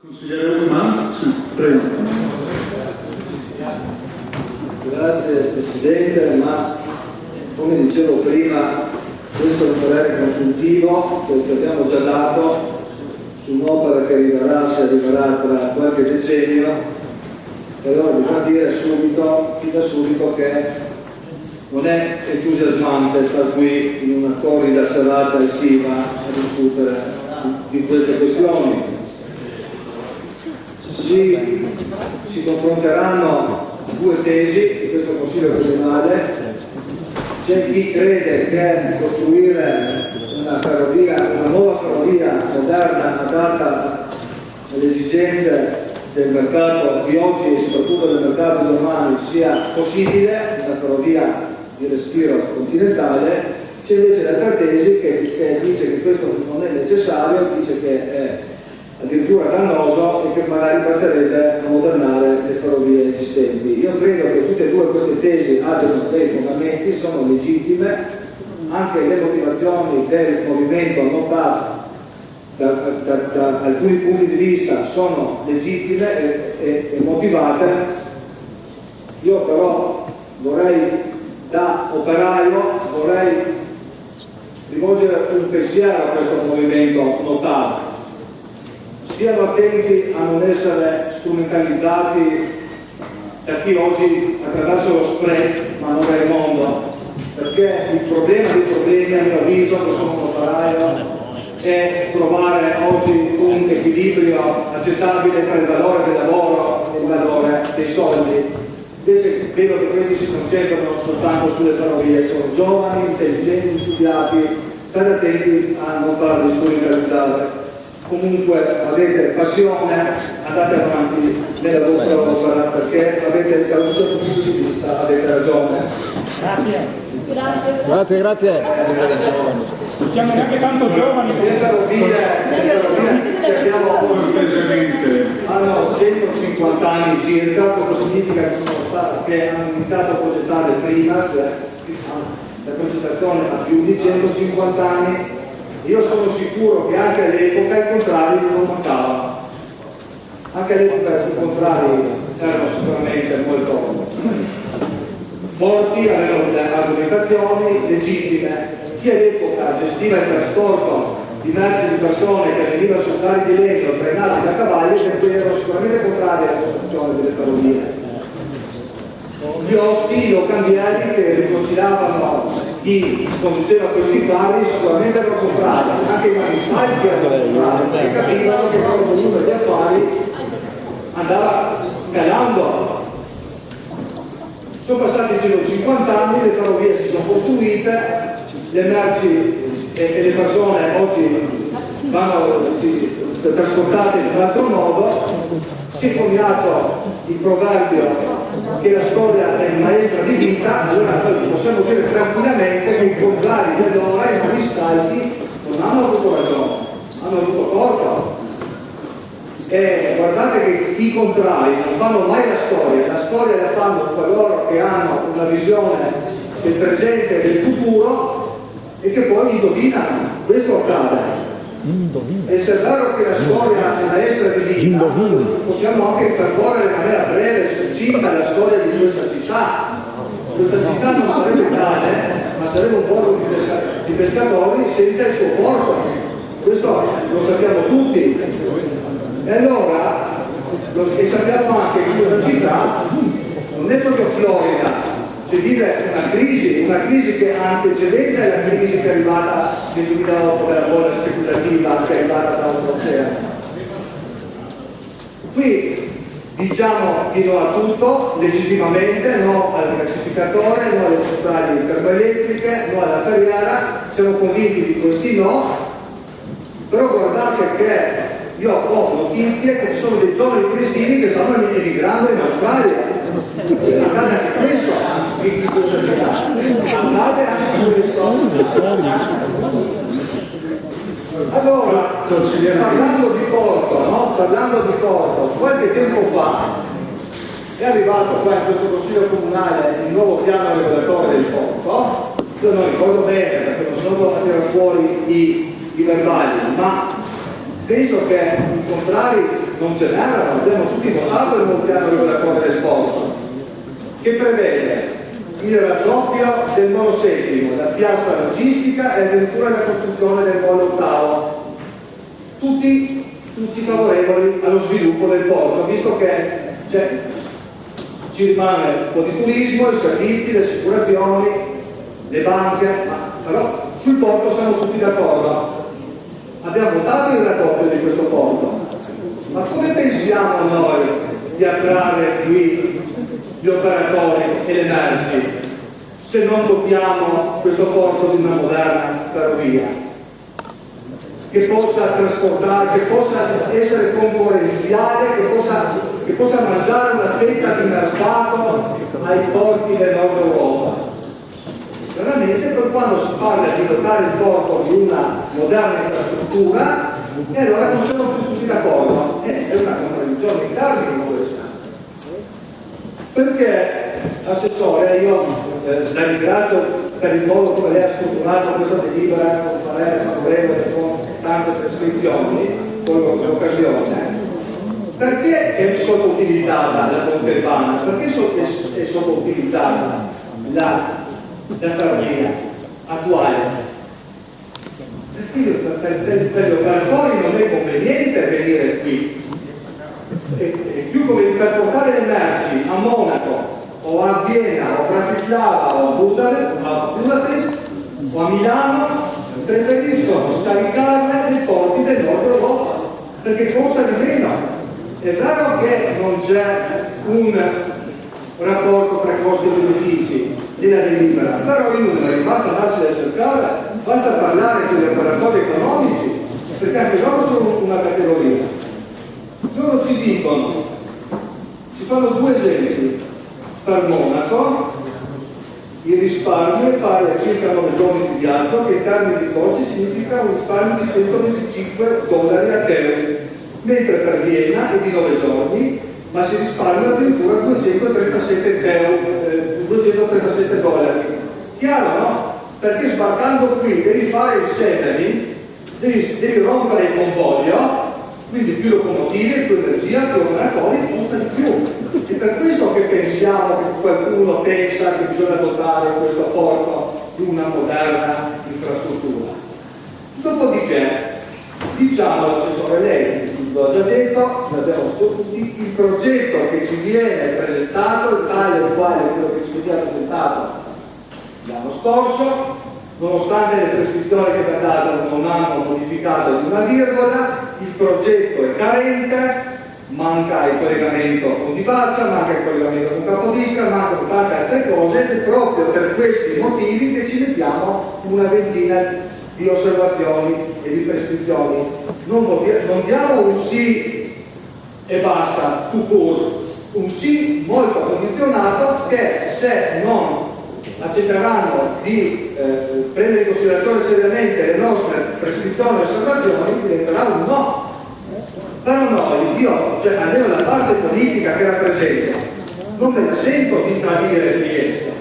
Consigliere Ullman, prego. Grazie Presidente, ma come dicevo prima, questo è un parere consultivo che abbiamo già dato su un'opera che arriverà, se arriverà tra qualche decennio, e allora bisogna dire subito, fin da subito, che non è entusiasmante stare qui in una torrida serata estiva a discutere di queste questioni. Si confronteranno due tesi di questo Consiglio comunale. C'è chi crede che costruire una nuova ferrovia moderna, adatta alle esigenze del mercato di oggi e soprattutto del mercato di domani, sia possibile, una ferrovia di respiro continentale. C'è invece l'altra tesi che dice che questo non è necessario, dice che è addirittura dannoso e che magari basterebbe ammodernare le ferrovie esistenti. Io credo che tutte e due queste tesi abbiano dei fondamenti, sono legittime, anche le motivazioni del movimento NOTAV da alcuni punti di vista sono legittime e motivate. Io però da operaio vorrei rivolgere un pensiero a questo movimento NOTAV. Stiano attenti a non essere strumentalizzati da chi oggi attraverso lo spread manovra il mondo, perché il problema dei problemi, a mio avviso, che sono un operaio, è trovare oggi un equilibrio accettabile tra il valore del lavoro e il valore dei soldi. Invece vedo che questi si concentrano soltanto sulle ferrovie, sono giovani, intelligenti, studiati, state attenti a non farli strumentalizzare. Comunque avete passione, andate avanti nella vostra opera, perché avete, da un certo punto di vista avete ragione. Grazie. Siamo neanche tanto giovani. Le ferrovie che abbiamo hanno 150 anni circa, cosa significa che hanno iniziato a progettare prima, cioè la progettazione ha più di 150 anni. Io sono sicuro che anche all'epoca i contrari non mancavano. Anche all'epoca i contrari erano sicuramente molto forti, avevano delle argomentazioni legittime. Chi all'epoca gestiva il trasporto di merci di persone che venivano su carri di legno trainati da cavalli erano sicuramente contrari alla costruzione delle ferrovie. Gli osti, i locandierini che riconciliavano chi conduceva questi carri sicuramente erano contrari, anche i magistrati che erano contrari, perché capivano che il loro volume di affari andava calando. Sono passati 150 anni, le ferrovie si sono costruite, le merci e le persone oggi vanno trasportate in un altro modo. Si è coniato il proverbio che la storia è maestra di vita, allora possiamo dire tranquillamente che i contrari dell'ora e i magistrati non hanno avuto ragione, hanno avuto torto. E guardate che i contrari non fanno mai la storia la fanno coloro che hanno una visione del presente e del futuro e che poi indovinano. Questo accade. E se è vero che la storia è maestra di vita, possiamo anche percorrere in maniera breve e succinta la storia di questa città. Questa città non sarebbe tale, ma sarebbe un porto di pescatori senza il suo porto. Questo lo sappiamo tutti. E allora, e sappiamo anche che questa città non è proprio Florida. C'è una crisi che è antecedente alla crisi che è arrivata nel 2008 della bolla speculativa che è arrivata da oltreoceano. Qui diciamo di no a tutto, legittimamente, no al classificatore, no alle centrali termoelettriche, no alla carriera, siamo convinti di questi no, però guardate che io ho notizie che ci sono dei giovani cristini che stanno emigrando in Australia. Guardate anche questo in questa città. Guardate anche questo. Allora, parlando di porto, no? Parlando di porto, qualche tempo fa è arrivato qua in questo Consiglio Comunale il nuovo piano regolatore del porto. Io non ricordo bene perché non sono andato a tirare fuori i verbali, ma penso che i contrari non ce n'erano, abbiamo tutti votato il nuovo piano regolatore del porto, che prevede il raddoppio del monosettimo, la piazza logistica e addirittura la costruzione del volo ottavo. Tutti favorevoli allo sviluppo del porto, visto che ci rimane un po' di turismo, i servizi, le assicurazioni, le banche, però sul porto siamo tutti d'accordo. Abbiamo votato il raddoppio di questo porto, ma come pensiamo noi di attrarre qui gli operatori e le merci se non dotiamo questo porto di una moderna ferrovia che possa trasportare, che possa essere concorrenziale, che possa mangiare una fetta di mercato ai porti del nord Europa? Veramente, per quando si parla di dotare il porto di una moderna infrastruttura, e allora non sono più tutti d'accordo. È una contraddizione in termini questa. Perché, Assessore, io la ringrazio per il modo come lei ha strutturato questa delibera con parere favorevole, con tante prescrizioni, con l'occasione. Perché è sottoutilizzata la Pontevana? Perché è sottoutilizzata la ferrovia attuale? Perché per gli operatori non è conveniente venire qui, è più come per portare le merci a Monaco o a Vienna o a Bratislava o a Budapest o a Milano, preferiscono scaricarle nei porti del nord Europa perché costa di meno. È vero che non c'è un rapporto tra costi e benefici della delibera, però i numeri basta andarsi a cercare, basta parlare con gli operatori economici, perché anche loro sono una categoria. Loro ci dicono, ci fanno due esempi. Per Monaco il risparmio è pari a circa 9 giorni di viaggio, che in termini di costi significa un risparmio di $125 a teo, mentre per Vienna è di 9 giorni, ma si risparmia addirittura $237. Chiaro, no? Perché sbarcando qui devi fare il settling, devi rompere il convoglio, quindi più locomotive, più energia, più operatori, costa di più. È per questo che pensiamo, che qualcuno pensa che bisogna dotare questo porto di una moderna infrastruttura. Dopodiché, diciamo all'assessore, lei l'ho già detto, l'abbiamo tutti, il progetto che ci viene presentato, tale e quale quello che ci viene presentato l'anno scorso, nonostante le prescrizioni che per dato non hanno modificato di una virgola, il progetto è carente, manca il collegamento con Divaccia, manca il collegamento con Capodistria, mancano tante altre cose, ed è proprio per questi motivi che ci mettiamo una ventina di osservazioni e di prescrizioni. Non diamo un sì e basta, tout court, un sì molto condizionato che se non accetteranno di prendere in considerazione seriamente le nostre prescrizioni e osservazioni diventerà un no. Però noi, almeno la parte politica che rappresento, non me la sento di tradire Trieste.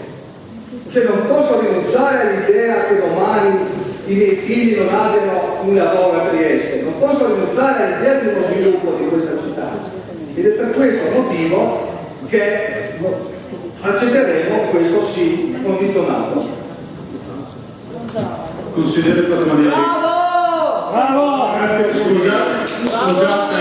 Non posso rinunciare all'idea che domani i miei figli non abbiano un lavoro a Trieste, non posso rinunciare all'idea di uno sviluppo di questa città. Ed è per questo motivo che accetteremo questo sì condizionato. Consigliere Patrimoniali. Bravo! Grazie, scusate.